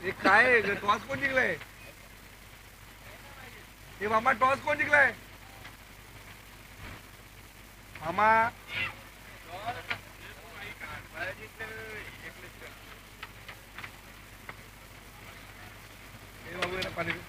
हे काय टॉस कोण जिंकलाय? हे मामा टॉस कोण जिंकलाय? मामा हे बाबू याला पाणी दे.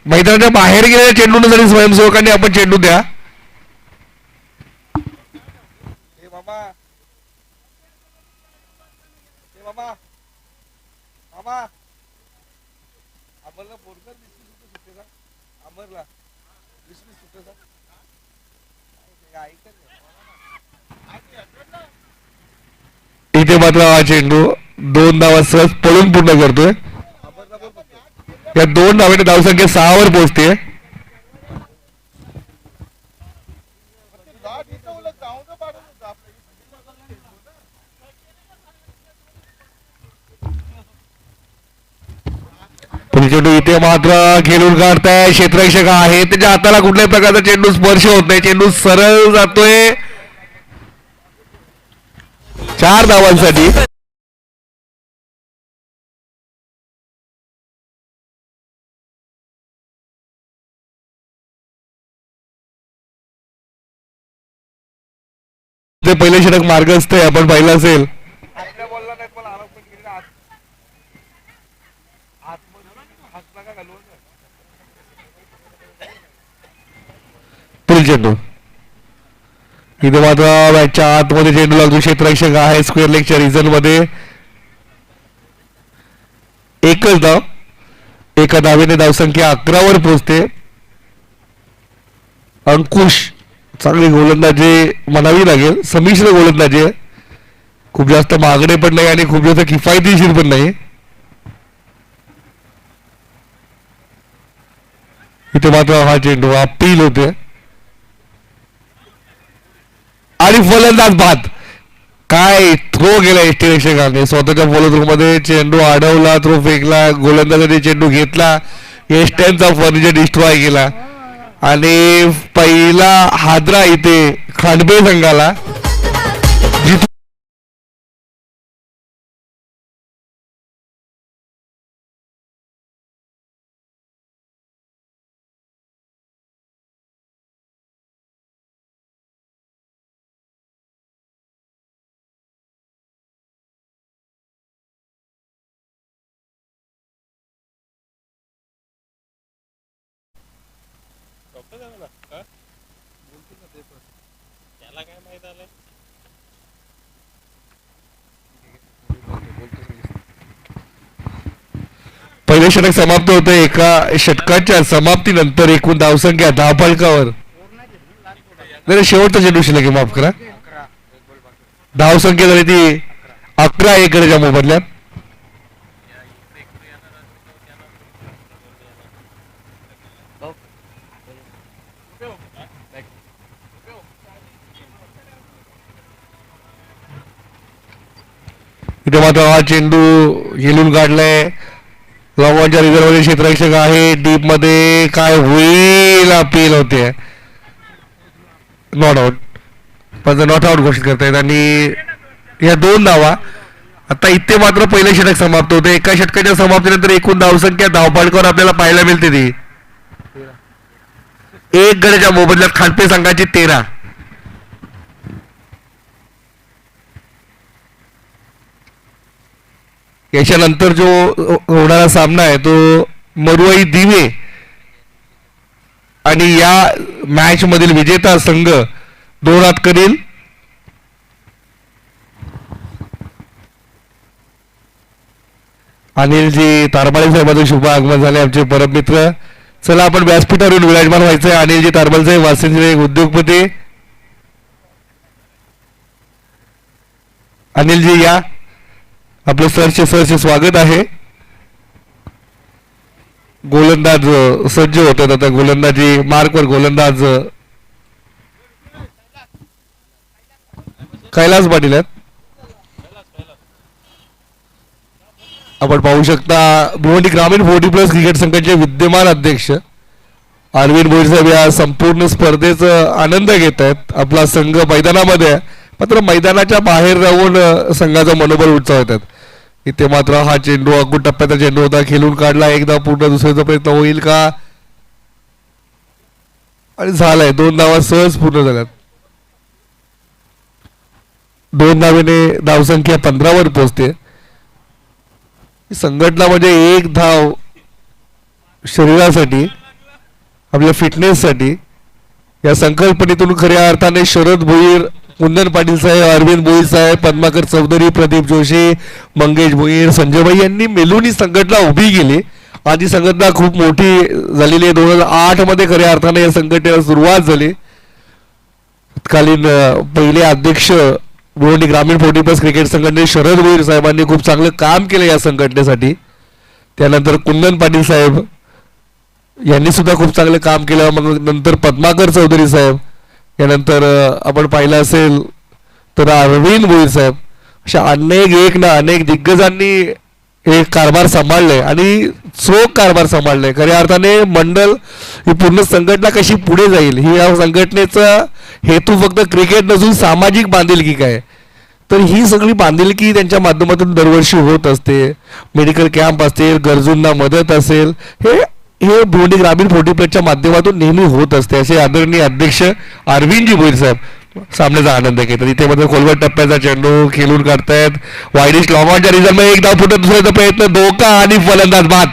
मैदानाच्या बाहेर गेलेल्या चेंडूसाठी स्वयंसेवकांनी आपण चेंडू द्या. ए मामा ए मामा मामा अमरला फोन कर 20 सुट्टे का अमरला 20 सुट्टे का ऐकत इथे मात्र हा चेंडू 2 धावा सहज पळून पूर्ण करतोय. अमरला बोल फक्त. या 2 धावेने धावसंख्या 6 वर पोहोचते. चेंडू इथे मात्र खेळून काढताय. क्षेत्ररक्षक आहे त्याच्या हाताला कुठल्याही प्रकारचा चेंडू स्पर्श होत नाही. चेंडू सरळ जातोय 4 धावांसाठी. ते पहिले षटक मार्गस्थ आहे आपण पाहिलं असेल. आपल्या बॉलला नाही पण आराम पण केली आत आतमध्ये हात नका घालू ना. पुढील चेंडू इथे मात्र मॅचच्या आतमध्ये चेंडू लागतो. क्षेत्ररक्षक आहे स्क्वेअर लेगच्या रिझन मध्ये. एकच धाव. एका धावेने धावसंख्या 11 वर पोहोचते. अंकुश चांगली गोलंदाजी म्हणावी लागेल. संमिश्र गोलंदाजी आहे. खूप जास्त मागणे पण नाही आणि खूप जास्त किफायतशीर पण नाही. इथे मात्र हा चेंडू अपील होते आणि फलंदाज बाद. काय थ्रो गेला यष्टीरक्षकाने स्वतःच्या फॉलो मध्ये. चेंडू अडवला, थ्रो फेकला, गोलंदाजाने चेंडू घेतला, यष्ट्यांचा फर्निचर डिस्ट्रॉय केला आणि पहिला हादरा इथे खांडबे संघाला. त्याला काय माहित आलंय. पहिले षटक समाप्त होते. एका षटकाच्या समाप्तीनंतर एकूण धावसंख्या धावफलकावर नाही शेवटचा चेंडू शिल्लक माफ करा. धावसंख्या झाली ती 11 एकरच्या मोबदल्यात. इथे मात्र हा चेंडू हेलून काढलाय. लॉंगॉनच्या रिझर्वमध्ये क्षेत्ररक्षक आहे. डीप मध्ये काय होईल अपील होते. Not out. पण नॉट आउट घोषित करतायत आणि या 2 धावा. आता इथे मात्र पहिले षटक समाप्त होते. एका षटकाच्या समाप्तीनंतर एकूण धावसंख्या धावफलकावर आपल्याला पाहायला मिळते ती 1 गड्याच्या मोबदल्यात खांडपे संघाची 13. याच्यानंतर जो होणारा सामना आहे तो मरुआई दिवे आणि या मॅच मधील विजेता संघ 2 हात करील. अनिलजी तारबाळे साहेबांचे शुभ आगमन झाले. आमचे परम मित्र. चला आपण व्यासपीठावरून विराजमान व्हायचंय. अनिलजी तारबाळे साहेब वासिंदचे एक उद्योगपती. अनिलजी या. आपलं सरचे स्वागत आहे. गोलंदाज सज्ज होतात. आता गोलंदाजी मार्कवर गोलंदाज कैलास पाटील आहेत. आपण पाहू शकता भिवंडी ग्रामीण 40+ क्रिकेट संघाचे विद्यमान अध्यक्ष अरविंद भोईर साहेब या संपूर्ण स्पर्धेचा आनंद घेत आहेत. आपला संघ मैदानामध्ये आहे मात्र मैदानाच्या बाहेर राहून संघाचा मनोबल उंचावतात. इथे मात्र हा चेंडू अगदी टप्प्याचा चेंडू होता. खेळून काढला. एकदा पूर्ण दुसऱ्याचा प्रयत्न होईल का आणि झालाय. 2 धावा सहज पूर्ण झाल्यात. 2 धावेने धावसंख्या 15 वर पोहोचते. संघटना म्हणजे 1 धाव शरीरासाठी आपल्या फिटनेससाठी या संकल्पनेतून खऱ्या अर्थाने शरद भोईर, कुंदन पाटील साहेब, अरविंद भोईर साहेब, पद्माकर चौधरी, प्रदीप जोशी, मंगेश भोईर, संजयभाई यांनी मिळून ही संघटना उभी केली. आज ही संघटना खूप मोठी झालेली आहे. 2008 मध्ये खऱ्या अर्थाने या संघटनेला सुरुवात झाली. तत्कालीन पहिले अध्यक्ष भिवंडी ग्रामीण 40+ क्रिकेट संघटने शरद भोईर साहेबांनी खूप चांगलं काम केलं या संघटनेसाठी. त्यानंतर कुंदन पाटील साहेब यांनी सुद्धा खूप चांगलं काम केलं. मग नंतर पद्माकर चौधरी साहेब, यानंतर आपण पाहिलं असेल तर अरविंद भोईर साहेब, अशा अनेक दिग्गजांनी हे कारभार सांभाळले आणि चोख कारभार सांभाळले. खऱ्या अर्थाने मंडल ही पूर्ण संघटना कशी पुढे जाईल ही या संघटनेचा हेतू फक्त क्रिकेट नसून सामाजिक बांधिलकी काय, तर ही सगळी बांधिलकी त्यांच्या माध्यमातून दरवर्षी होत असते. मेडिकल कॅम्प असतील, गरजूंना मदत असेल, हे भिवंडी ग्रामीण 40+च्या माध्यमातून नेहमी होत असते. असे आदरणीय अध्यक्ष अरविंदजी भोईर साहेब सामन्याचा आनंद घेतात. इथे मध्ये खोलवर टप्प्याचा चेंडू खेळून काढतायत. वाईडिश लॉंग ऑनच्या रिझल्ट मध्ये एक धाव फुटत, दुसऱ्याचा प्रयत्न धोका आणि फलंदाज बाद.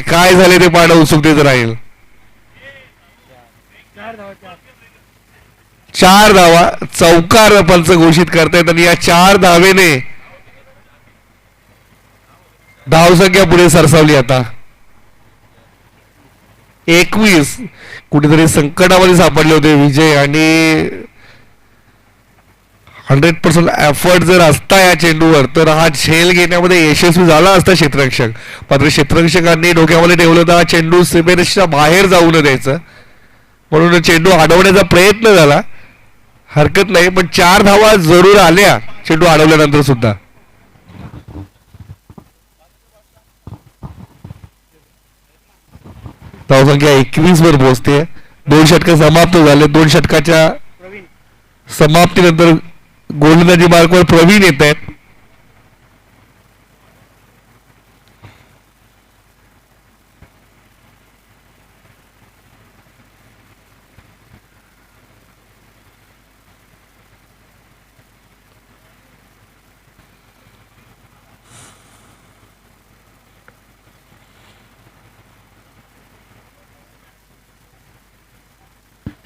काय झाले ते पाहणं उत्सुकतेचं राहील. 4 धावा चौकार पंच घोषित करतायत आणि या 4 धावेने धावसंख्या पुढे सरसावली. आता 21 कुठेतरी संकटामध्ये सापडले होते विजय आणि 100% एफर्ट जर असता या चेंडूवर तर हा झेल घेण्यामध्ये यशस्वी झाला असता क्षेत्ररक्षक. मात्र क्षेत्ररक्षकांनी डोक्यामध्ये ठेवलं होता हा चेंडू सीमेरेषेच्या बाहेर जाऊ न द्यायचं, म्हणून चेंडू अडवण्याचा प्रयत्न झाला. हरकत नाही, पण 4 धावा जरूर आल्या चेंडू अडवल्यानंतर सुद्धा. धावसंख्या 21 वर पोहोचते. 2 षटक समाप्त झाले. 2 षटकाच्या समाप्तीनंतर गोलंदाजी मार्कवर प्रवीण येत आहेत.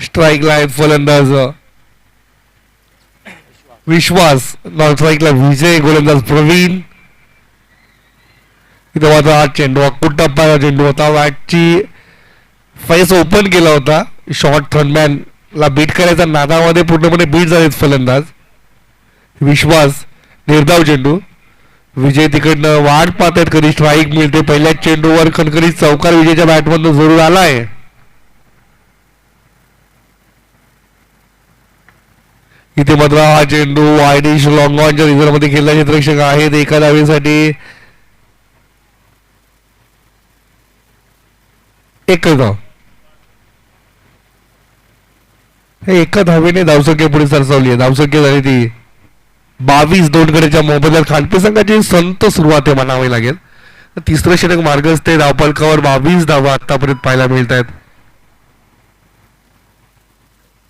स्ट्राईकला आहेत फलंदाज विश्वास, नॉन स्ट्राईकला विजय, गोलंदाज प्रवीण. इथं मात्र हा चेंडू टप्पा चेंडू होता. बॅटची फेस ओपन केला होता. शॉर्ट थर्डमॅन ला बीट करायचा नादामध्ये पूर्णपणे बीट झालेत फलंदाज. विश्वास निर्धाव चेंडू. विजय तिकडनं वाट पाहत आहेत कधी स्ट्राईक मिळते. पहिल्याच चेंडूवर खणखणीत चौकार विजयच्या बॅटमधून जरूर आलाय. इथे मात्र हा चेंडू वायडिश लॉंग ऑनच्या रिझल्ट मध्ये खेळला. क्षेत्ररक्षक आहेत एका धावेसाठी. एकच धाव. हे एका धावेने धावसंख्या पुढे सरसावली आहे. धावसंख्या झाली ती 22. 2 गड्याच्या मोबदल्यात खांडपे संघाची संत सुरुवात आहे म्हणावी लागेल. तिसरं षटक मार्गस्थ धावफलकावर 22 धावा आतापर्यंत पाहायला मिळत आहेत.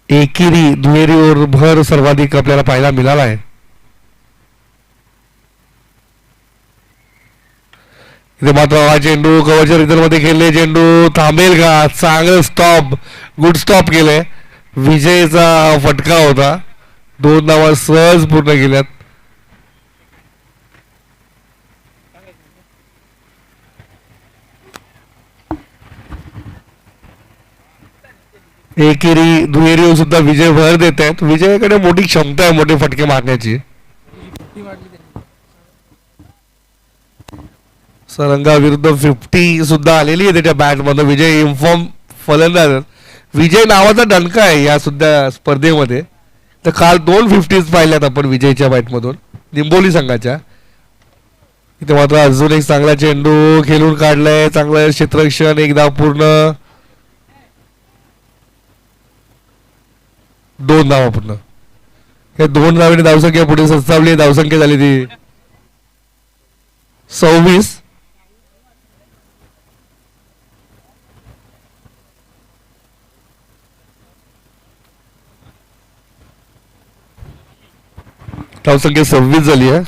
एकेरी दुहेरीवर भर सर्वाधिक आपल्याला पाहायला मिळाला आहे. इथे मात्र हा चेंडू कव्हरच्या रिझल्ट मध्ये खेळले, चेंडू थांबेल का? चांगलं स्टॉप, गुड स्टॉप केलंय. विजयचा फटका होता, 2 धावा सहज पूर्ण केल्यात. एकेरी दुहेरी सुद्धा विजय भर देत आहेत. विजयाकडे मोठी क्षमता आहे मोठे फटके मारण्याची. सरंगा विरुद्ध 50 सुद्धा आलेली आहे त्याच्या बॅट मध्ये. विजय इन्फॉर्म फलंदाज. विजय नावाचा डणका आहे या सुद्धा स्पर्धेमध्ये. तर काल 2 50s पाहिल्यात आपण विजयच्या बॅट मधून निंबोली संघाच्या. इथे मात्र अजून एक चांगला चेंडू खेळून काढलाय, चांगलं क्षेत्ररक्षण, एक धाव पूर्ण, 2 धावा पूर्ण. हे 2 धावेने धावसंख्या पुढे सस्तावली. धावसंख्या झाली ती 26. धावसंख्या 26 झाली आहे.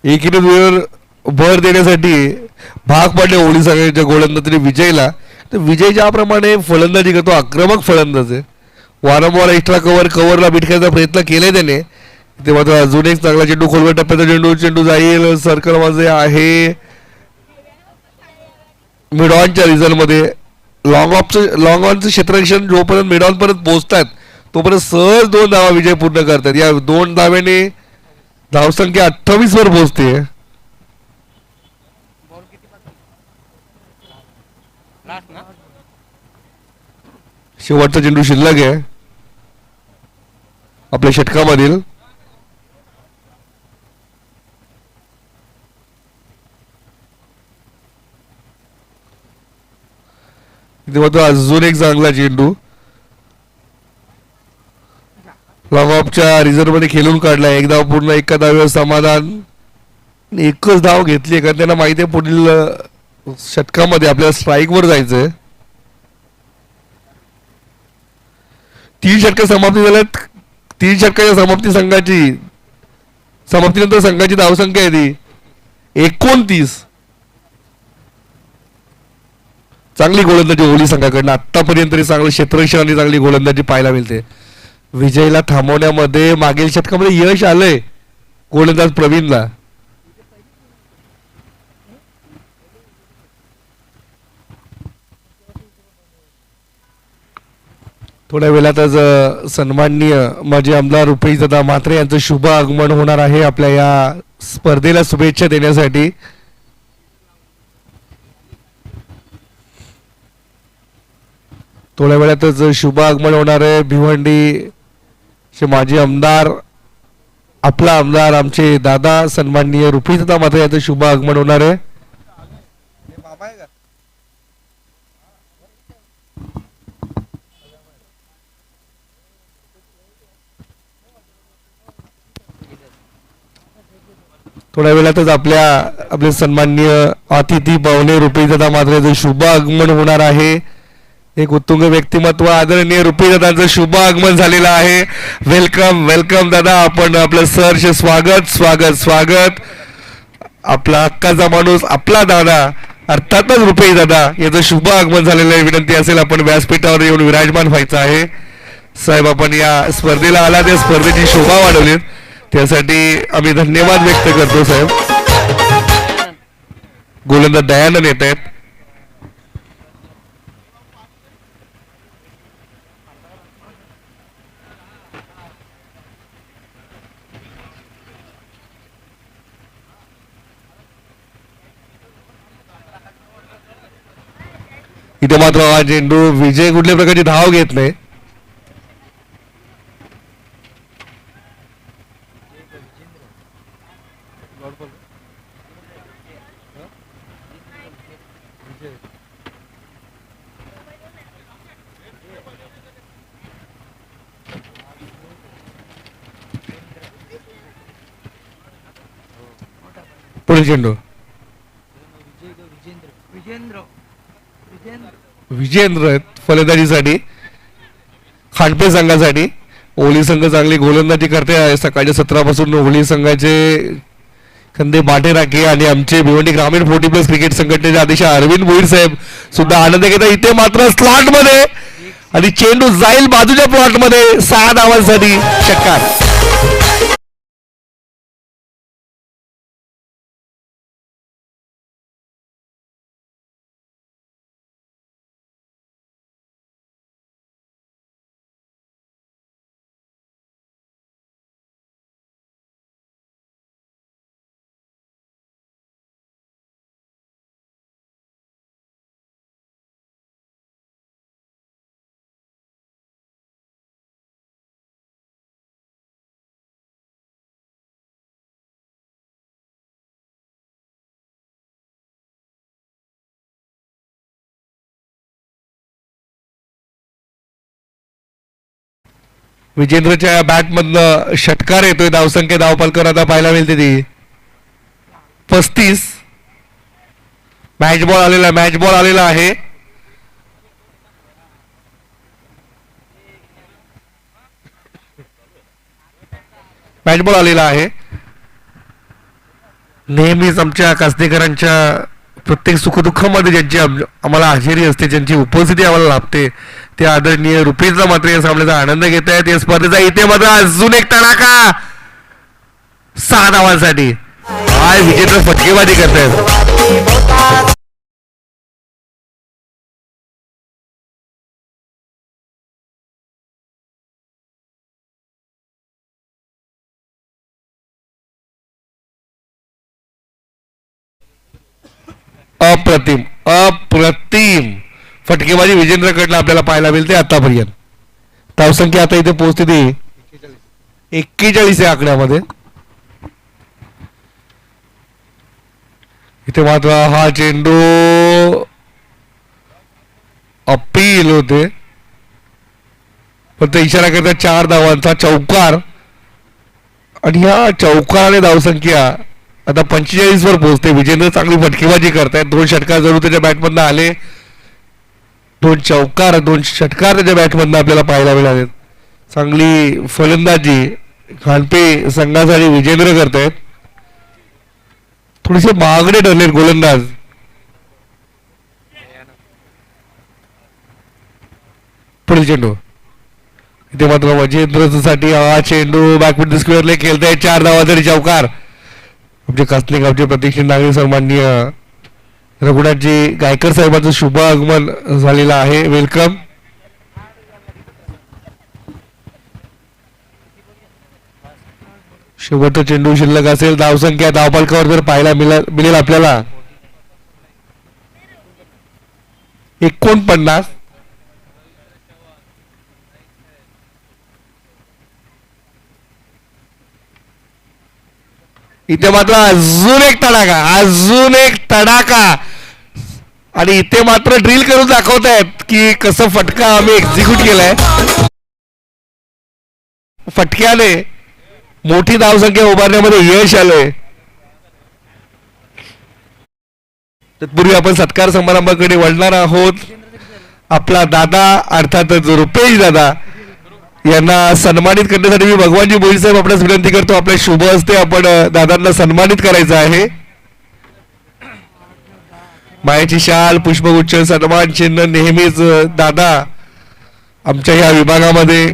एकीने भर देण्यासाठी भाग पडले ओळी संघाच्या गोलंदाजाने विजयला. तर विजय ज्याप्रमाणे फलंदाजी करतो, आक्रमक फलंदाज आहे. वारंवार एक्स्ट्रा कव्हरला बिटकायचा प्रयत्न केलाय त्याने. ते मात्र अजून एक चांगला चेंडू, खोलवर टप्प्याचा चेंडू, चेंडू जाईल सर्कल मध्ये आहे. मिड ऑनच्या रिझल्ट मध्ये लॉंग ऑनचं क्षेत्ररक्षण जोपर्यंत मिड ऑन पर्यंत पोहोचतात तोपर्यंत सहज 2 धावा विजय पूर्ण करतात. या 2 धाव्याने धावसंख्या 28 वर पोहोचते. शेवटचा चेंडू शिल्लक आहे आपल्या षटकामधील. इथे मात्र अजून एक चांगला चेंडू लॉंग ऑफच्या रिझर्व्ह मध्ये खेळून काढला. एक धाव पूर्ण, एका धावेवर समाधान. एकच धाव घेतली कारण त्यांना माहिती आहे पुढील षटकामध्ये आपल्याला स्ट्राईक वर जायचंय. 3 षटक समाप्ती झाल्यात. 3 षटकाच्या समाप्तीनंतर संघाची धावसंख्या आहे ती 29. चांगली गोलंदाजी ओली संघाकडनं आतापर्यंत तरी. चांगलं क्षेत्ररक्षण आणि चांगली गोलंदाजी पाहायला मिळते. विजयला थांबवण्यामध्ये मागील षटकामध्ये यश आलंय गोलंदाज प्रवीणला. थोड्या वेळातच सन्माननीय माजी आमदार रुपेशदादा म्हात्रे यांचं शुभ आगमन होणार आहे आपल्या या स्पर्धेला शुभेच्छा देण्यासाठी. थोड्या वेळातच शुभ आगमन होणार आहे. भिवंडी माजी आमदार, आपला आमदार, आमचे दादा सन्माननीय रुपेशदादा म्हात्रे यांचं शुभ आगमन होणार आहे. मामा आहे का? थोड्या वेळातच आपले सन्माननीय अतिथी पाहुणे रुपेशदादा म्हात्रे यांचं शुभ आगमन होणार आहे. एक उत्तुंग व्यक्तिमत्व आदरणीय रुपेशदादांचं शुभ आगमन झालेलं आहे. वेलकम वेलकम दादा. आपण आपलं सहर्ष स्वागत स्वागत स्वागत. आपला हक्काचा माणूस, आपला दादा, अर्थातच रुपेशदादा याचं शुभ आगमन झालेलं आहे. विनंती असेल आपण व्यासपीठावर येऊन विराजमान व्हायचं आहे. साहेब आपण या स्पर्धेला आला, त्या स्पर्धेची शोभा वाढवली, त्यासाठी आम्ही धन्यवाद व्यक्त करतो साहेब. गोलंदाज दयानंद येत आहेत. इथे मात्र हा चेंडू विजय कुठल्या प्रकारची धाव घेत नाही. पुढील चेंडू विजेंद्र आहेत फलंदाजीसाठी खांडपे संघासाठी. ओली संघ चांगली गोलंदाजी करते आहे. सकाळच्या सत्रापासून ओली संघाचे खंदे बाटे राखे आणि आमचे भिवंडी ग्रामीण 40+ क्रिकेट संघटनेचे अध्यक्ष अरविंद भोईर साहेब सुद्धा आनंद घेतात. इथे मात्र स्लॉट मध्ये आणि चेंडू जाईल बाजूच्या प्लॉट मध्ये 6 धावांसाठी षटकार. विजेंद्रच्या बॅटमधनं षटकार येतोय. धावसंख्या धावपालकर आता पाहायला मिळते ती 35. मॅच बॉल आलेला आहे. मॅच बॉल आलेला आहे. नेहमीच आमच्या कास्तेकरांच्या प्रत्येक सुखदुःखामध्ये ज्यांची आम्हाला हजेरी असते, ज्यांची उपस्थिती आम्हाला लाभते, ते आदरणीय रुपीचा मात्र या सामन्याचा आनंद घेत आहेत. या स्पर्धेचा इथे मात्र अजून एक तडाखा 6 धावांसाठी. आज विजेंद्र फटकेबाजी करतायत. अप्रतिम अप्रतिम फटकेबाजी विजेंद्रकडनं आपल्याला पाहायला मिळते आतापर्यंत. धावसंख्या आता इथे पोहोचते ती 41 या आकड्यामध्ये. इथे मात्र हा चेंडू अपील होते, पण ते इशारा करतात 4 धावांचा चौकार. आणि ह्या चौकाराने धावसंख्या आता 45 वर पोहोचते. विजेंद्र चांगली फटकेबाजी करतायत. 2 षटकार जरूर त्याच्या बॅटमधनं आले. 2 चौकार 2 षटकार त्याच्या बॅटमधनं आपल्याला पाहायला मिळाले. चांगली फलंदाजी खांडपे संघासाठी विजेंद्र करतायत. थोडेसे महागडे ठरलेत गोलंदाज. पुढील चेंडू इथे मात्र विजेंद्रसाठी हा चेंडू बॅकवर्ड स्क्वेअरले खेळताय. 4 धावांसाठी चौकार. आमचे कास्ते गावचे प्रतिष्ठित नागरिक सन्माननीय रघुनाथजी गायकर साहेबांचं शुभ आगमन झालेलं आहे. वेलकम. शेवटचा चेंडू शिल्लक असेल. धावसंख्या धावपालकावर जर पाहायला मिळेल आपल्याला 49. इथे मात्र अजून एक तडाखा आणि इथे मात्र ड्रिल करून दाखवतायत की कसं फटका आम्ही एक्झिक्यूट केलाय. फटक्याने मोठी धावसंख्या उभारण्यामध्ये यश आलंय. तत्पूर्वी आपण सत्कार समारंभाकडे वळणार आहोत. आपला दादा अर्थातच रुपेश दादा यांना सन्मानित करण्यासाठी मी भगवानजी भोईर साहेब आपल्यास विनंती करतो. आपल्या शुभ हस्ते आपण दादांना सन्मानित करायचं आहे. मायाची शाल पुष्पगुच्छ सन्मान चिन्ह नेहमीच दादा आमच्या ह्या विभागामध्ये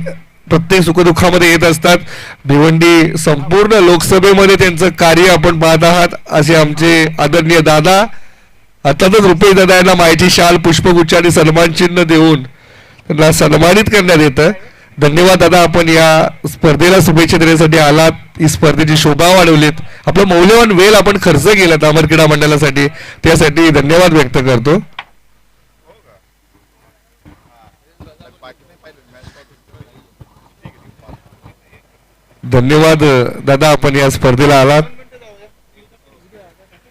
प्रत्येक सुखदुःखामध्ये येत असतात. भिवंडी संपूर्ण लोकसभेमध्ये त्यांचं कार्य आपण पाहत आहात. असे आमचे आदरणीय दादा अर्थातच रुपेश दादा यांना मायाची शाल पुष्पगुच्छ आणि सन्मान चिन्ह देऊन त्यांना सन्मानित करण्यात येतं. धन्यवाद दादा, आपण या स्पर्धेला शुभेच्छा देण्यासाठी आलात. ही स्पर्धेची शोभा वाढवलीत. आपलं मौल्यवान वेळ आपण खर्च केला अमर क्रीडा मंडळासाठी, त्यासाठी धन्यवाद व्यक्त करतो. धन्यवाद दादा, आपण या स्पर्धेला आलात.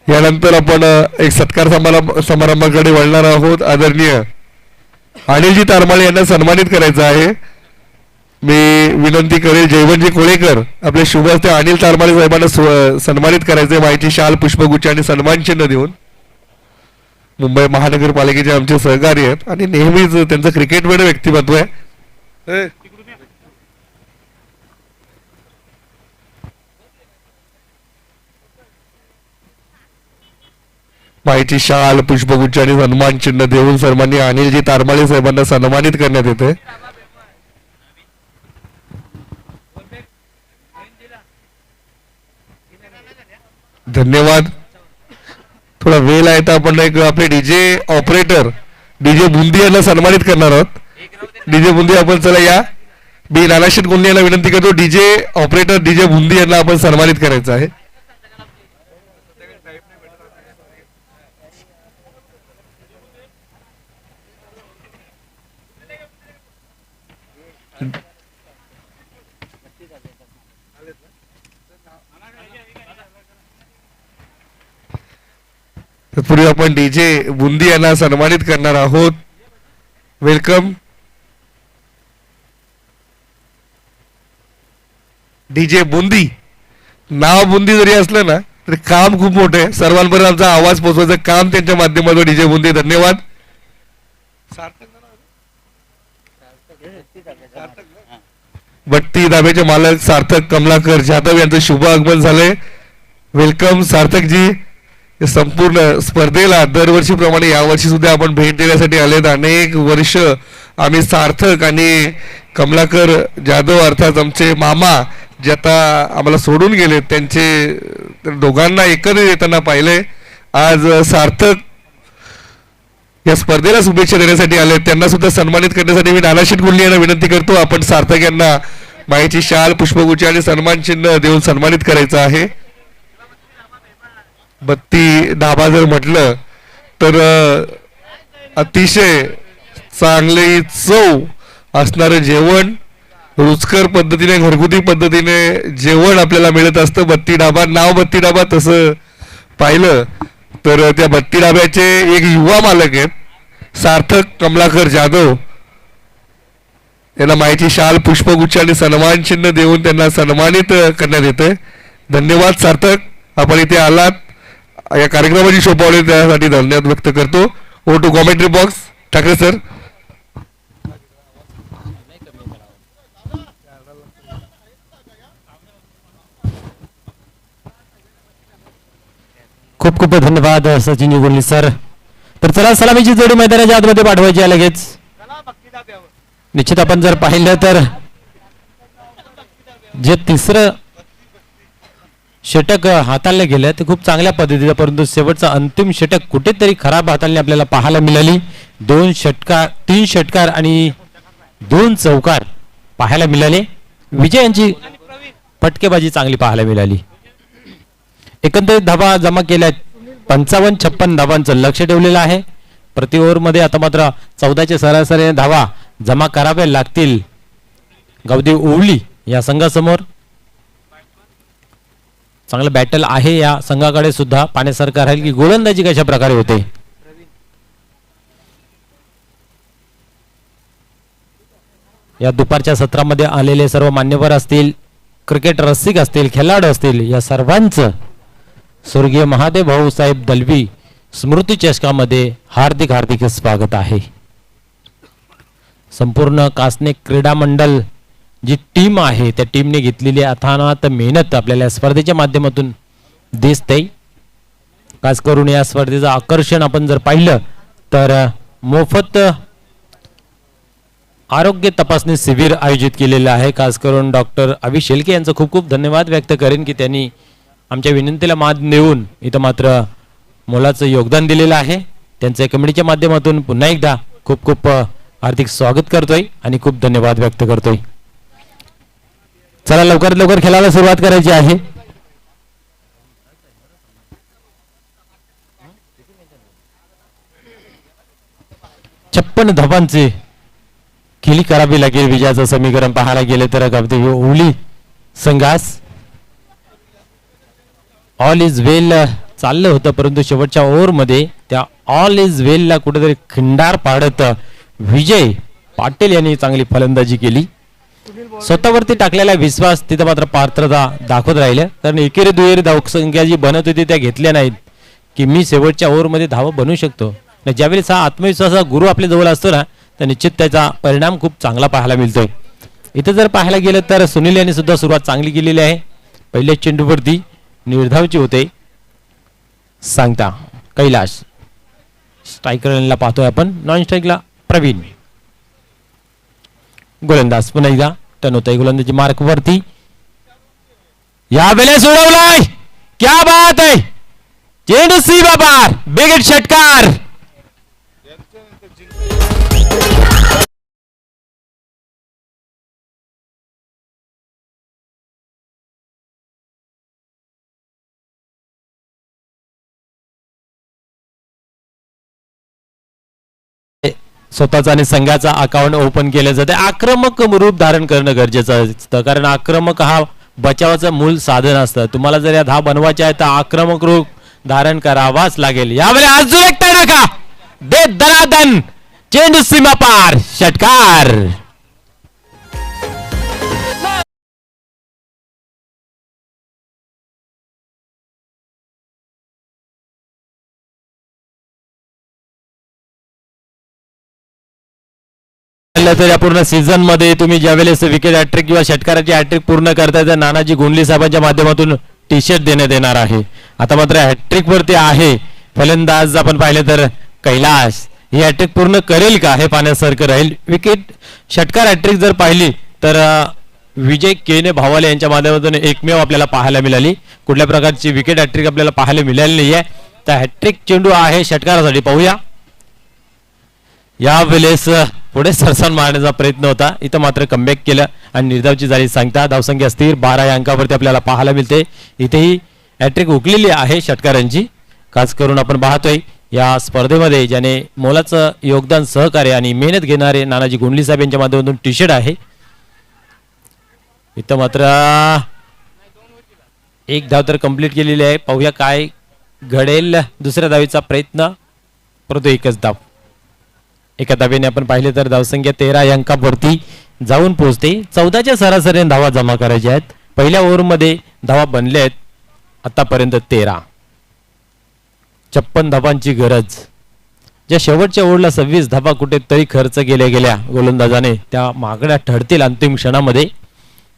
यानंतर आपण एक सत्कार समारंभाकडे वळणार आहोत. आदरणीय अनिलजी तारमाळे यांना सन्मानित करायचं आहे. मी विनंती करेल जयवंतजी कोळेकर आपल्या शुभ हस्ते अनिल तारमाळे साहेबांना सन्मानित करायचे. माहिती शाल पुष्पगुच्छ आणि सन्मान चिन्ह देऊन मुंबई महानगरपालिकेचे आमचे सहकारी आहेत आणि नेहमीच त्यांचं क्रिकेटमध्ये व्यक्तिमत्व आहे. माहिती शाल पुष्पगुच्छ आणि सन्मान चिन्ह देऊन सन्माननीय अनिलजी तारमाळे साहेबांना सन्मानित करण्यात येते. धन्यवाद. थोडा वेळ आहे तर आपण एक आपले डीजे ऑपरेटर डीजे बुंदी यांना सन्मानित करणार आहोत. डीजे बुंदी आपण चला या. मी नानाशेठ कोल्हे यांना विनंती करतो डीजे ऑपरेटर डीजे बुंदी यांना आपण सन्मानित करायचं आहे. तत्पूर्वी आपण डीजे बुंदी यांना सन्मानित करणार आहोत. वेलकम. डीजे बुंदी नाव बुंदी जरी असलं ना तरी काम खूप मोठं आहे. सर्वांपर्यंत आमचा आवाज पोहोचवायचं काम त्यांच्या माध्यमातून डीजे बुंदी. धन्यवाद. बत्ती धाब्याचे मालक सार्थक कमलाकर जाधव यांचं शुभ आगमन झालंय. वेलकम सार्थक जी. संपूर्ण स्पर्धेला दरवर्षीप्रमाणे यावर्षी सुद्धा आपण भेट देण्यासाठी आलेत. अनेक वर्ष आम्ही सार्थक आणि कमलाकर जाधव अर्थात आमचे मामा जे आता आम्हाला सोडून गेले त्यांचे दोघांना एकत्रित येताना पाहिलंय. आज सार्थक या स्पर्धेला शुभेच्छा देण्यासाठी आले. त्यांना सुद्धा सन्मानित करण्यासाठी मी नानाशेठ कोल्हे यांना विनंती करतो आपण सार्थक यांना माहिती शाल पुष्पगुच्छ आणि सन्मान चिन्ह देऊन सन्मानित करायचं आहे. बत्ती धाबा जर म्हटलं तर अतिशय चांगली चव असणारं जेवण रुचकर पद्धतीने घरगुती पद्धतीने जेवण आपल्याला मिळत असतं. बत्ती डाबा नाव बत्ती डाबा तसं पाहिलं तर त्या बत्ती डाब्याचे एक युवा मालक आहेत सार्थक कमलाकर जाधव. यांना माहिती शाल पुष्पगुच्छ आणि सन्मान चिन्ह देऊन त्यांना सन्मानित करण्यात येते. धन्यवाद सार्थक, आपण इथे आलात. या कार्यक्रमाची शोभावली त्यासाठी धन्यवाद व्यक्त करतो. O two commentary box Thackeray sir. खूप खूप धन्यवाद सचिन गोल्हे सर. तर चला सलामीची जोडी मैदानाच्या आतमध्ये पाठवायची आहे लगेच. निश्चित आपण जर पाहिलं तर जे तिसरं षटक हाताळलं गेलं ते खूप चांगल्या पद्धतीचं, परंतु शेवटचं अंतिम षटक कुठेतरी खराब हाताळणी आपल्याला पाहायला मिळाली. 3 षटकार आणि 2 चौकार पाहायला मिळाले. विजयांची फटकेबाजी चांगली पाहायला मिळाली. एकंदरीत धावा जमा केल्या 55-56 धावांचं लक्ष ठेवलेलं आहे प्रति ओव्हरमध्ये. आता मात्र 14च्या सरासरी धावा जमा कराव्या लागतील गावदेव ओवली या संघासमोर. चांगलं बॅटल आहे या संघाकडे सुद्धा. पाहण्यासारखं राहील की गोलंदाजी कशा प्रकारे होते. या दुपारच्या सत्रामध्ये आलेले सर्व मान्यवर असतील, क्रिकेट रसिक असतील, खेळाडू असतील, या सर्वांचं स्वर्गीय महादेव भाऊसाहेब दलवी स्मृती चषकामध्ये हार्दिक हार्दिक स्वागत आहे. संपूर्ण कासने क्रीडा मंडळ जी टीम आहे त्या टीमने घेतलेली अथानात मेहनत आपल्याला स्पर्धेच्या माध्यमातून दिसते. खास करून या स्पर्धेचं आकर्षण आपण जर पाहिलं तर मोफत आरोग्य तपासणी शिबिर आयोजित केलेलं आहे. खास करून डॉक्टर अभि शेलके यांचं खूप खूप धन्यवाद व्यक्त करेन की त्यांनी आमच्या विनंतीला मान देऊन इथं मात्र मोलाचं योगदान दिलेलं आहे. त्यांच्या कमिटीच्या माध्यमातून पुन्हा एकदा खूप खूप हार्दिक स्वागत करतोय आणि खूप धन्यवाद व्यक्त करतोय. चला लवकरात लवकर खेळायला सुरुवात करायची आहे. छप्पन धावांची खेळी करावी लागेल विजयाचं समीकरण पाहायला गेले तर गावदेवी ओवली संघास. ऑल इज वेल चाललं होतं परंतु शेवटच्या ओव्हरमध्ये त्या ऑल इज वेलला कुठेतरी खिंडार पाडत विजय पाटील यांनी चांगली फलंदाजी केली. स्वतःवरती टाकलेला विश्वास तिथं मात्र पात्रता दाखवत राहिलं, कारण एकेरी दुहेरी धावसंख्या जी बनत होती त्या घेतल्या नाहीत की मी शेवटच्या ओव्हरमध्ये धावा बनवू शकतो. आणि ज्यावेळेस हा आत्मविश्वासाचा गुरु आपल्या जवळ असतो ना तर निश्चित त्याचा परिणाम खूप चांगला पाहायला मिळतोय. इथे जर पाहायला गेलं तर सुनील यांनी सुद्धा सुरुवात चांगली केलेली आहे. पहिल्या चेंडूवरती निर्धावची होते सांगता कैलाश. स्ट्रायकर लाईनला पाहतोय आपण, नॉन स्ट्राईकला प्रवीण. गोलंदाज पुन्हा एकदा टर्न होतंय गोलंदाजी मार्क वरती. यावेळेस उडवलाय, क्या बात आहे, चेंडू सीमा पार, बिग षटकार. स्वतःचा आणि संघाचा अकाउंट ओपन केलं जाते. आक्रमक रूप धारण करणं गरजेचं असतं, कारण आक्रमक हा बचावाचं मूळ साधन असतं. तुम्हाला जर या 10 बनवायच्या आहेत तर आक्रमक रूप धारण करावाच लागेल. यावेळी अजून एक टाका दे दनादन, चेंडू सीमा पार, षटकार. तर या पूर्ण सीझन मध्ये तुम्ही ज्यावेळेस विकेट हॅट्रिक किंवा षटकाराची हॅट्रिक पूर्ण करताय तर नानाजी गोंडले साहेबांच्या माध्यमातून टी शर्ट देण्यात येणार आहे. आता मात्र हॅट्रिक वरती आहे फलंदाज. आपण पाहिले तर कैलाश ही हॅट्रिक पूर्ण करेल का हे पाहण्यासारखं राहील. विकेट षटकार हॅट्रिक जर पाहिली तर विजय केने भावाले यांच्या माध्यमातून एकमेव आपल्याला पाहायला मिळाली. कुठल्या प्रकारची विकेट हॅट्रिक आपल्याला पाहायला मिळाली नाहीये. तर हॅट्रिक चेंडू आहे षटकारासाठी. पाहूया यावेळेस पुढे सरसान मारण्याचा प्रयत्न होता, इथं मात्र कमबॅक केलं आणि निर्धावची झाली सांगता. धावसंख्या स्थिर 12 या अंकावरती आपल्याला पाहायला मिळते. इथेही हॅट्रिक हुकलेली आहे षटकारांची. खास करून आपण पाहतोय या स्पर्धेमध्ये ज्याने मोलाचं योगदान, सहकार्य आणि मेहनत घेणारे नानाजी गोंडले साहेब यांच्या माध्यमातून टी शर्ट आहे. इथं मात्र एक धाव तर कंप्लीट केलेली आहे. पाहूया काय घडेल. दुसऱ्या धावीचा प्रयत्न, परंतु एकच धाव. एका धावेने आपण पाहिले तर धावसंख्या 13 या अंकावरती जाऊन पोहोचते. 14च्या सरासरीने धावा जमा करायच्या आहेत. पहिल्या ओव्हरमध्ये धावा बनल्या आहेत आतापर्यंत 13. 56 धावांची गरज. ज्या शेवटच्या ओव्हरला 26 धावा कुठेतरी खर्च केल्या गेल्या गोलंदाजाने, त्या मागण्या ठरतील अंतिम क्षणामध्ये.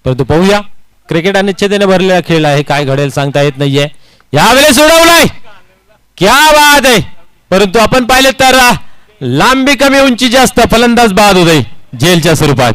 परंतु पाहूया, क्रिकेट अनिश्चिततेने भरलेला खेळ आहे, काय घडेल सांगता येत नाहीये. यावेळेस उडवलाय, क्या बात आहे. परंतु आपण पाहिले तर लांबी कमी, उंची जास्त, फलंदाज बाद होते जेलच्या स्वरूपात.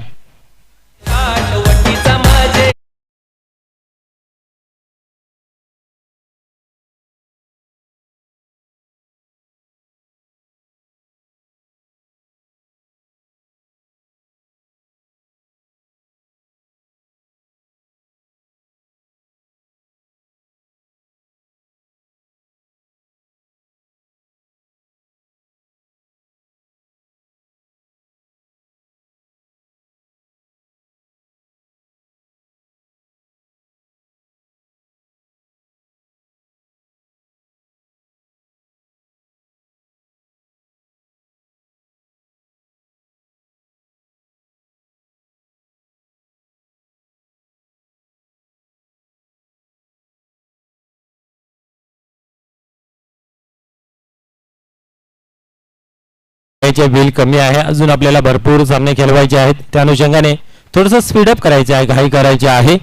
बिल कमी आहे, अजून आपल्याला भरपूर सामने खेळवायचे आहेत. त्या अनुषंगाने थोडंसं स्पीडअप करायचे आहे, घाई करायची आहे.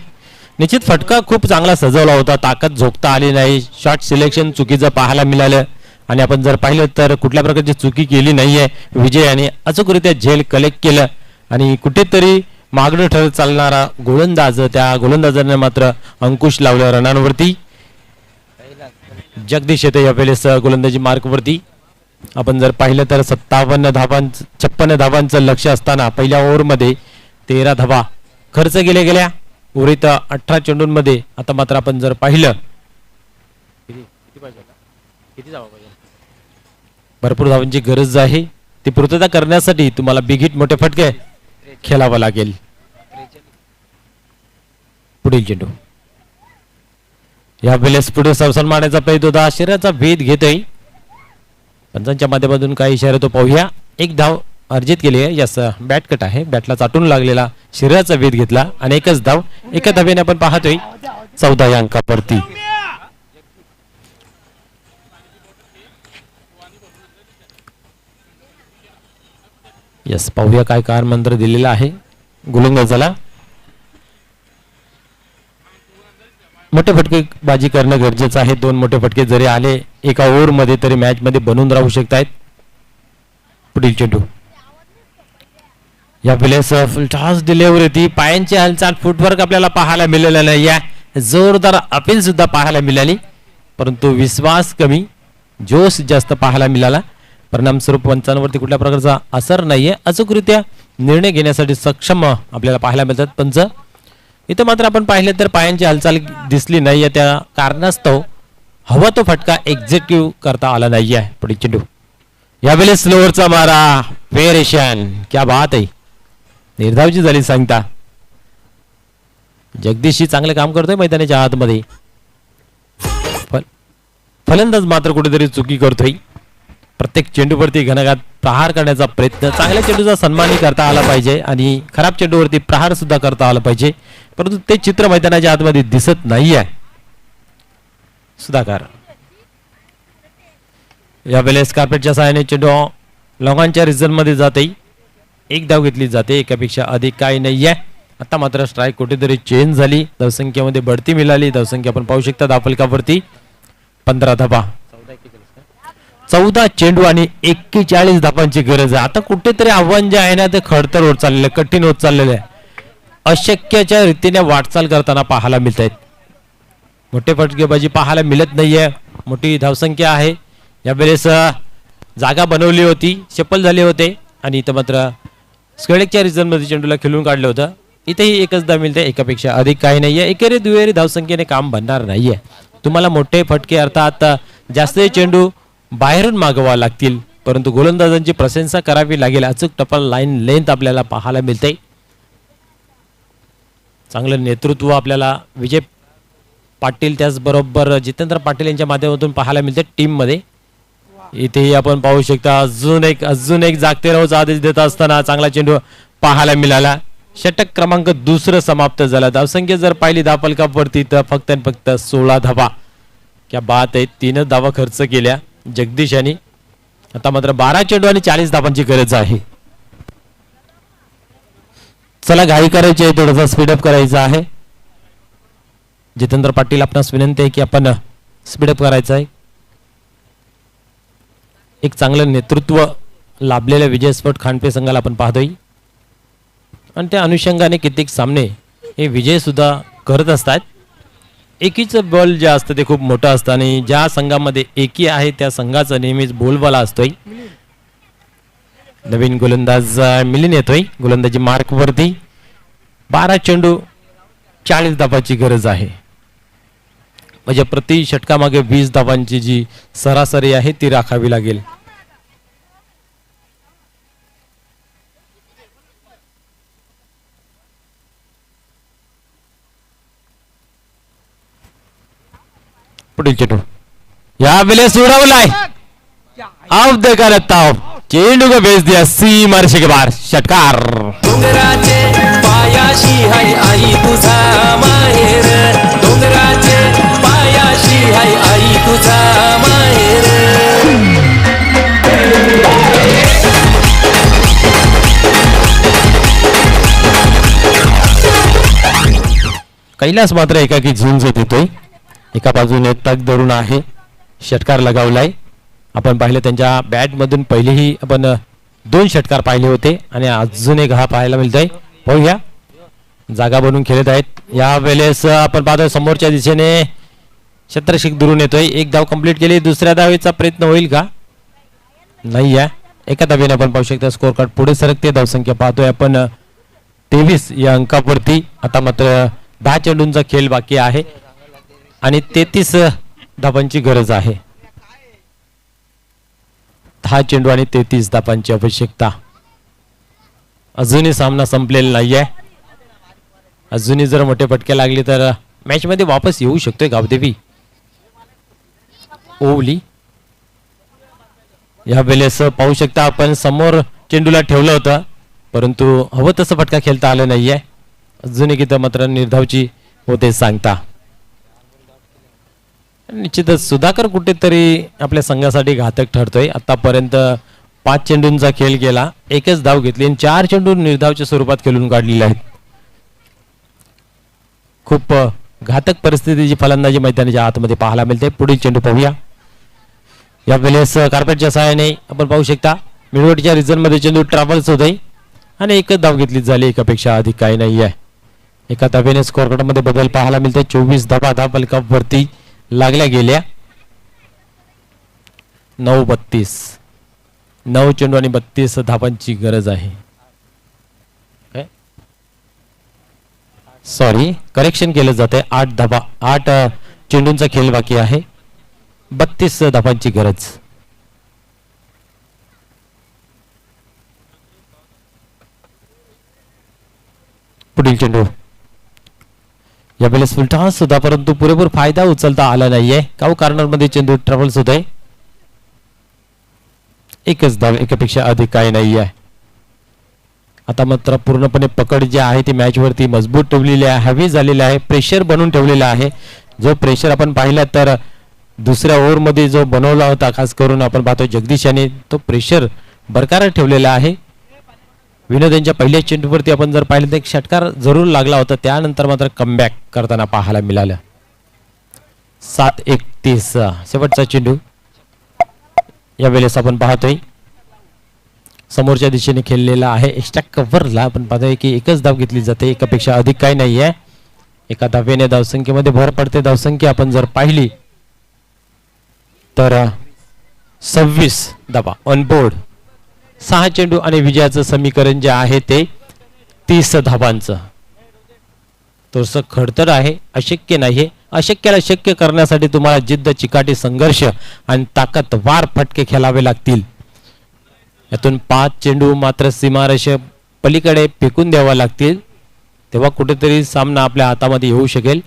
निश्चित फटका खूप चांगला सजवला होता, ताकद झोकता आली नाही. शॉट सिलेक्शन चुकीचं पाहायला मिळालं आणि आपण जर पाहिलं तर कुठल्या प्रकारची चुकी केली नाहीये. विजय यांनी अचूकरित्या झेल कलेक्ट केलं आणि कुठेतरी मागणं ठरत चालणारा गोलंदाज, त्या गोलंदाजाने मात्र अंकुश लावलं रनांवरती. जगदीश येते यावेळेस गोलंदाजी मार्कवरती. आपण जर पाहिलं तर 56 धावांचं लक्ष असताना पहिल्या ओव्हरमध्ये 13 धावा खर्च केल्या गेल्या. उर्वरित 18 चेंडूंमध्ये आता मात्र आपण जर पाहिलं भरपूर धावांची गरज आहे. ती पूर्तता करण्यासाठी तुम्हाला बिग हिट, मोठे फटके खेळावं लागेल. पुढील चेंडू यावेळेस पुढे सरसन मारण्याचा प्रयत्न होता, शरीराचा भेद घेतोय. पंचांच्या माध्यमातून काही इशारा तो पाहूया. एक धाव अर्जित केली आहे, यस बॅट कट आहे, बॅटला चाटून लागलेला शरीराचा वेध घेतला आणि एकच धाव. एका धावेने आपण पाहतोय 14 या अंकावरती. यस, पाहूया काय कार मंत्र दिलेला आहे गोलंदाजाला. मोठे फटके बाजी करणं गरजेचं आहे. 2 मोठे फटके जरी आले एका ओव्हरमध्ये तरी मॅच मध्ये बनून राहू शकतायत. पुढील चेंडू या वेळेस फुल टॉस डिलिव्हरी होती. पायांची हालचाल, फुटवर्क आपल्याला पाहायला मिळालेलं नाही. या जोरदार अपील सुद्धा पाहायला मिळाली, परंतु विश्वास कमी, जोश जास्त पाहायला मिळाला. परिणामस्वरूप पंचांवरती कुठल्या प्रकारचा असर नाहीये. अचूकरित्या निर्णय घेण्यासाठी सक्षम आपल्याला पाहायला मिळतात पंच. इथं मात्र आपण पाहिले तर पायांची हालचाल दिसली नाहीये, त्या कारणास्तव हवा तो फटका एक्झिक्यूट करता आला नाहीये. पुढील चेंडू यावेळेस स्लोअरचा मारा, फेरेशन, क्या बात आहे. निर्धावची झाली सांगता. जगदीशही चांगलं काम करतोय मैदानाच्या आतमध्ये. फलंदाज मात्र कुठेतरी चुकी करतोय. प्रत्येक चेंडूवरती घणाघात प्रहार करण्याचा प्रयत्न, चांगल्या चेंडूचा सन्मानही करता आला पाहिजे आणि खराब चेंडूवरती प्रहार सुद्धा करता आला पाहिजे, परंतु ते चित्र मैदानाच्या आतमध्ये दिसत नाहीये. सुधाकर यावेळेस कार्पेटच्या सहाय्याने चेंडू लॉंगांच्या रिझन मध्ये जाते. 1 धाव घेतली जाते, एकापेक्षा अधिक काही नाहीये. आता मात्र स्ट्राईक कुठेतरी चेंज झाली, धावसंख्येमध्ये बढती मिळाली. धावसंख्या आपण पाहू शकता धावफलकावरती 15 धावा. 14 चेंडू आणि 41 धावांची गरज आहे. आता कुठेतरी आव्हान जे आहे ना ते खडतर होत चाललेलं, कठीण होत चाललेलं आहे. अशक्यच्या रीतीने वाटचाल करताना पाहायला मिळत आहेत. मोठे फटकेबाजी पाहायला मिळत नाहीये. मोठी धावसंख्या आहे. यावेळेस जागा बनवली होती, चप्पल झाले होते आणि इथं मात्र स्क्वेअरच्या रिझन मध्ये चेंडूला खेळून काढलं होतं. इथेही एकच धाव मिळते, एकापेक्षा अधिक काही नाहीये. एकेरी दुहेरी धावसंख्येने काम बनणार नाहीये. तुम्हाला मोठे फटके अर्थात जास्त चेंडू बाहेरून मागवावे लागतील, परंतु गोलंदाजांची प्रशंसा करावी लागेल. अचूक टप्पल लाईन लेंथ आपल्याला पाहायला मिळते. चांगलं नेतृत्व आपल्याला विजय पाटील त्याचबरोबर जितेंद्र पाटील यांच्या माध्यमातून पाहायला मिळते टीम मध्ये. इथेही आपण पाहू शकता अजून एक जागते राहूचा आदेश देत असताना चांगला चेंडू पाहायला मिळाला. षटक क्रमांक 2 समाप्त झाला. धावसंख्या जर पाहिली धावफलकावरती तर फक्त 16 धावा. क्या बात आहे. 3 धावा खर्च केल्या जगदीश यांनी. आता मात्र 12 चेंडू आणि 40 धावांची गरज आहे. चला घाई करायची आहे, थोडासा स्पीडअप करायचा आहे. जितेंद्र पाटील आपणास विनंती आहे की आपण स्पीडअप करायचं आहे. एक चांगलं नेतृत्व लाभलेल्या विजय स्पोर्ट खांडपे संघाला आपण पाहतोय आणि त्या अनुषंगाने कित्येक सामने हे विजय सुद्धा करत असतात. एकीचं बल जे असतं ते खूप मोठं असतं आणि ज्या संघामध्ये एकी आहे त्या संघाचा नेहमीच बोलबाला असतोय. नवीन गोलंदाज मिलिंद येतोय गोलंदाजी मार्क वरती. 12 चेंडू 40 धावांची गरज आहे. म्हणजे प्रति षटकामागे 20 धावांची जी सरासरी आहे ती राखावी लागेल. पुढील चेंडू या वेळेस उडवलाय. आउट दे करताव चेंडू को भेज दिया सी मार्शे के बाहर. षटकार. डोंगराचे पायाशी हाय आई तुझा माहेर. डोंगराचे पायाशी हाय आई तुझा माहेर. कैलास मात्र एकाकी झुंज देतोय. एका बाजूने तग धरून आहे. षटकार लगावलाय. आपण पाहिलं त्यांच्या बॅट मधून पहिलेही आपण 2 षटकार पाहिले होते आणि अजून एक हा पाहायला मिळतोय. पाहूया. जागा बनवून खेळत आहेत. या वेळेस आपण पाहतोय समोरच्या दिशेने क्षेत्ररक्षक दुरून येतोय. 1 धाव कंप्लीट केली. दुसऱ्या धावेचा प्रयत्न होईल का? नाही आहे. एका धावेने आपण पाहू शकता स्कोर कार्ड पुढे सरकते. धावसंख्या पाहतोय आपण 23 या अंकावरती. आता मात्र 10 चेंडूंचा खेळ बाकी आहे आणि 33 धावांची गरज आहे. 10 चेंडू आणि 33 धावांची आवश्यकता. अजूनही सामना संपलेला नाहीये. अजूनही जर मोठे फटके लागले तर मॅच मध्ये वापस येऊ शकतोय गावदेवी. ओवली या वेळेस पाहू शकता आपण समोर चेंडूला ठेवलं होतं, परंतु हवं तसं फटका खेळता आलं नाहीये. अजून एक इथं मात्र निर्धावची होते सांगता. निश्चितच सुधाकर कुठेतरी आपल्या संघासाठी घातक ठरतोय. आतापर्यंत 5 चेंडूंचा खेळ केला, एकच धाव घेतली आणि 4 चेंडू निर्धावच्या स्वरूपात खेळून काढलेले आहेत. खूप घातक परिस्थितीची फलंदाजी मैदानाच्या आतमध्ये पाहायला मिळते. पुढील चेंडू पाहूया. या वेळेस कार्पेटच्या सहाय्याने आपण पाहू शकता मिडवटच्या रिझन मध्ये चेंडू ट्रॅव्हल्स होते आणि एकच धाव घेतली झाली, एकापेक्षा अधिक काही नाही आहे. एका धावेने स्कोअर कार्डमध्ये बदल पाहायला मिळते. 24 धावा धाव वरती लागल्या गेल्या. 9-32 9 चेंडू आणि 32 धावांची गरज आहे. सॉरी, करेक्शन केलं जाते. 8 चेंडूंचा खेळ बाकी आहे. 32 धावांची गरज. पुढील चेंडू यावेळेस फुलटॉस सुद्धा, परंतु पुरेपूर फायदा उचलता आला नाहीये. काऊ कॉर्नर मध्ये चेंडू ट्रॅव्हल्स होत आहे. एकच धाव, एकापेक्षा अधिक काही नाही आहे. आता मात्र पूर्णपणे पकड जी आहे ती मॅच वरती मजबूत ठेवलेली आहे, हवी झालेली आहे, प्रेशर बनवून ठेवलेला आहे. जो प्रेशर आपण पाहिला तर दुसऱ्या ओव्हर मध्ये जो बनवला होता, खास करून आपण पाहतो जगदीश याने तो प्रेशर बरकरार ठेवलेला आहे. विनोद यांच्या पहिल्या चेंडूवरती आपण जर पाहिलं तर एक षटकार जरूर लागला होता, त्यानंतर मात्र कमबॅक करताना पाहायला मिळालं. 7-31 शेवटचा चेंडू यावेळेस आपण पाहतोय समोरच्या दिशेने खेळलेला आहे. एक्स्ट्रा कव्हरला आपण पाहतोय की एकच धाव घेतली जाते, एकापेक्षा अधिक काही नाही आहे. एका धावेने धावसंख्येमध्ये भर पडते. धावसंख्या आपण जर पाहिली तर 26 धावा ऑन बोर्ड. 6 चेंडू आणि विजयाचं समीकरण जे आहे ते 30 धावांचं. थोडंसं खडतर आहे, अशक्य नाहीये. अशक्याला शक्य करण्यासाठी तुम्हाला जिद्द, चिकाटी, संघर्ष आणि ताकदवार फटके खेळावे लागतील. यातून 5 चेंडू मात्र सीमारेषे पलीकडे फेकून द्यावा लागतील, तेव्हा कुठेतरी सामना आपल्या हातामध्ये येऊ शकेल.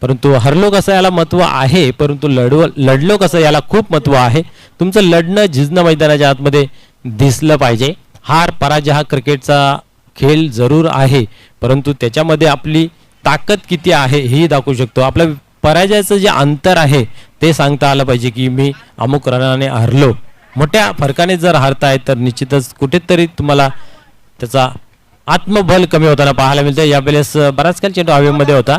परंतु हरलो कसं याला महत्व आहे, परंतु लढलो कसं याला खूप महत्व आहे. तुमचं लढणं झिजणं मैदानाच्या आतमध्ये दिसलं पाहिजे. हार पराजय हा क्रिकेटचा खेळ जरूर आहे, परंतु त्याच्यामध्ये आपली ताकद किती आहे हेही दाखवू शकतो. आपलं पराजयाचं जे अंतर आहे ते सांगता आलं पाहिजे की मी अमुक रनाने हरलो. मोठ्या फरकाने जर हरताय तर निश्चितच कुठेतरी तुम्हाला त्याचा आत्मबल कमी होताना पाहायला मिळतं. यावेळेस बराच काल चेंडू हवेमध्ये होता.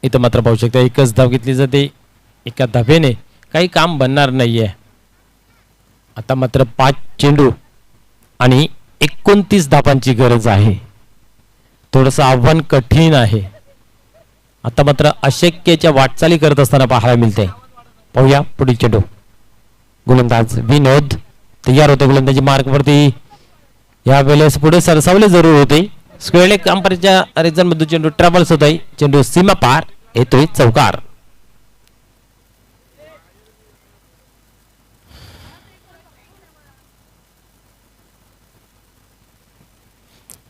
इथं मात्र पाहू शकता एकच धाव घेतली जाते. एका धावेने काही काम बनणार नाहीये. आता मात्र 5 चेंडू आणि 29 धावांची गरज आहे. थोडंसं आव्हान कठीण आहे. आता मात्र अशक्यच्या वाटचाली करत असताना पाहायला मिळते. पाहूया पुढील चेंडू. गोलंदाज विनोद तयार होते गोलंदाजी मार्क वरती. यावेळेस पुढे सरसावले जरूर होते. स्क्वेअर लेग अंपायरच्या रिजन मध्ये चेंडू ट्रॅव्हल्स होत आहे. चेंडू सीमा पार येतोय चौकार.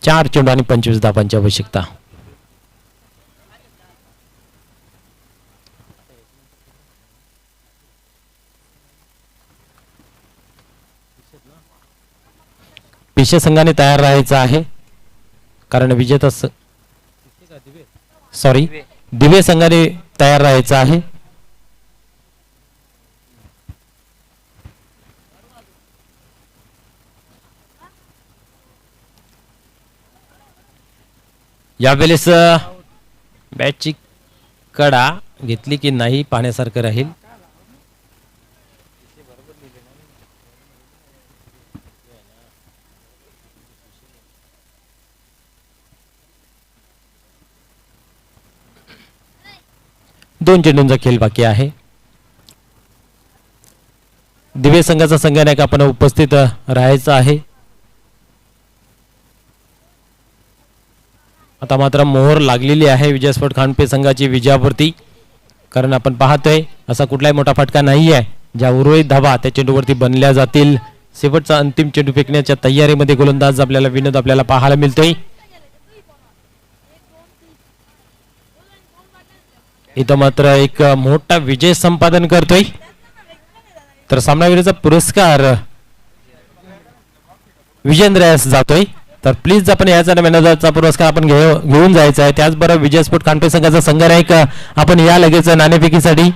चार चेंडू आणि 25 धावांची आवश्यकता. पेशे संघाने तयार राहायचं आहे, कारण विजेता दिवे संघाने तयार राहायचं आहे. यावेळेस बॅटची कडा घेतली की नाही पाहण्यासारखं राहील. दोन चेंडूंचा खेळ बाकी आहे. दिवे संघाचा संघनायक आपण उपस्थित राहायचं आहे. आता मात्र मोहर लागलेली आहे विजय स्पोर्ट खानपे संघाची विजयावरती, कारण आपण पाहतोय असा कुठलाही मोठा फटका नाही आहे. ज्या उर्वरित धावा त्या चेंडूवरती बनल्या जातील. शेवटचा अंतिम चेंडू फेकण्याच्या तयारीमध्ये गोलंदाज आपल्याला विनोद आपल्याला पाहायला मिळतोय. इथं मात्र एक मोठा विजय संपादन करतोय. तर सामनावीराचा पुरस्कार विजेंद्र यास जातोय. तर प्लीज आपण याचा मॅनेजरचा पुरस्कार आपण घेऊन जायचा आहे. त्याचबरोबर विजय स्पोर्ट खानपे संघाचा संघनायक आपण या लगेच नाणेफेकीसाठी